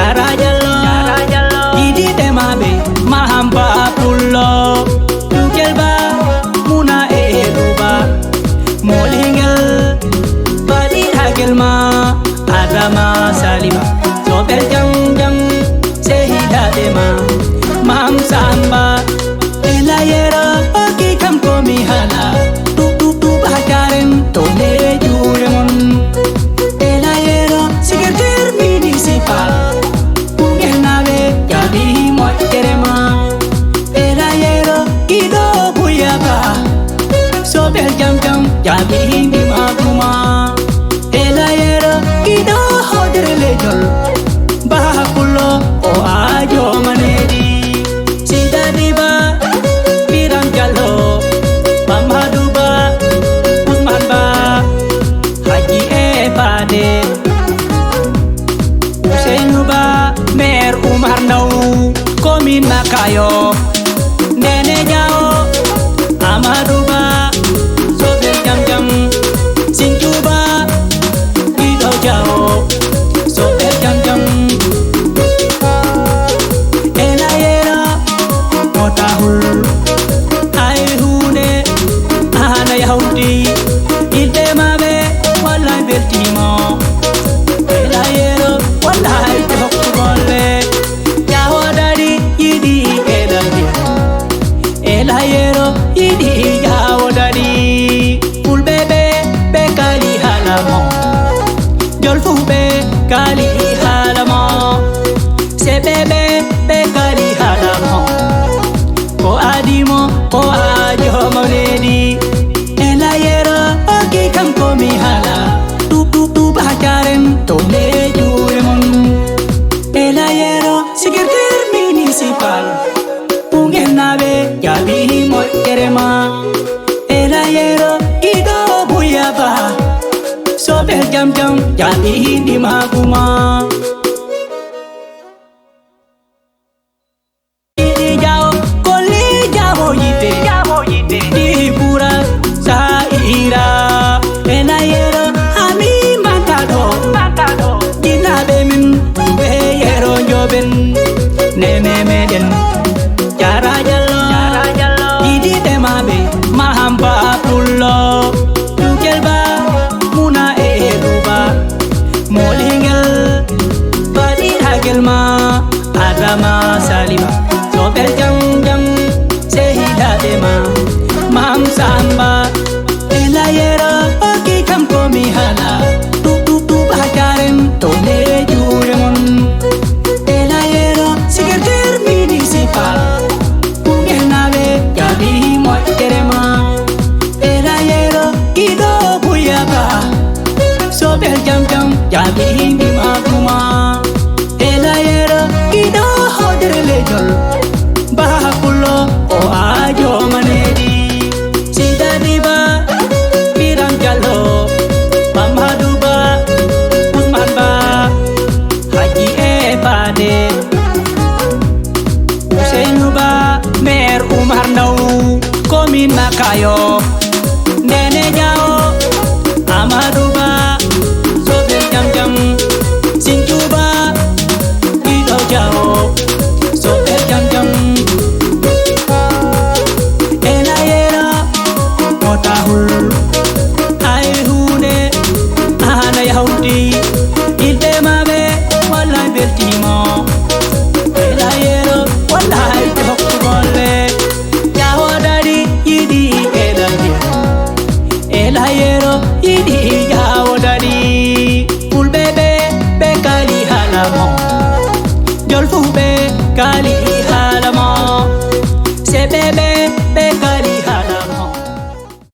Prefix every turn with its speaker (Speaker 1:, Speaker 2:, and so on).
Speaker 1: Cara jallo idi temabe mahamba pullo tukelba muna eduba molingel badi hagelma adama salima sobel jang jang sehida dema mam samba elayera oki kam komi hala tu bahakarim to ne juremon elayera secretary municipal pungenabe jadi moy kerema elayera ido buyaba sobel jam jam jadi ni maguma elayera ido hodre lejol bahakulo o ajo manedi sidadiba piram jallo Mamaduba Usman ba Haji Pade Usainuba Mer Umar Nau Komin Nakayo Nene Jao Amaduba Sobel Jam Jam Sinjuba Ido Jao Sobel Jam Jam Elayera Motahul Yahudi ilde mabe wallahi beltimo elayero wallahi tokkole yahodari yidi elayero yidi yahodari ulbebe be kali halamo jolfube kali halamo sebebe be kali halamo ko adimo ko ajo monedi elayera oki kam komi hala tu bahakarim to ne juremon elayero secretary municipal pungenabe jabi moy kerema elayero ido buyaba sobel jam jam jadi di maguma ini jauh koli jauh yite di pura Saira elayero ami matado jinabe min weyero joben neme meden cara jallo idi temabe mahamba pullo tukelba muna eduba molingel badi hagelma adama salima sobel jang jang sehida dema mam samba elayera oki kam komi hala tu bahakarim to ne juremon elayera secretary municipal pungenabe jadi moy kerema elayera ido buyaba sobel jam jam jadi ni maguma elayera ido hodre lejol bahakulo o ajo manedi sidadiba piram jallo Mamaduba Usman ba Haji Pade Usainuba Mer Umar Nau Komin Nakayo Nene Jao Amaduba Sobel Jam Jam Sinjuba Ido Jao Sobel Jam Jam elayera motahul ayhune ana Yahudi ilde mabe wallahi beltimo elayero wallahi tokkole yahodari yidi elayero yidi yahodari ulbebe be kali halamo jolfube kali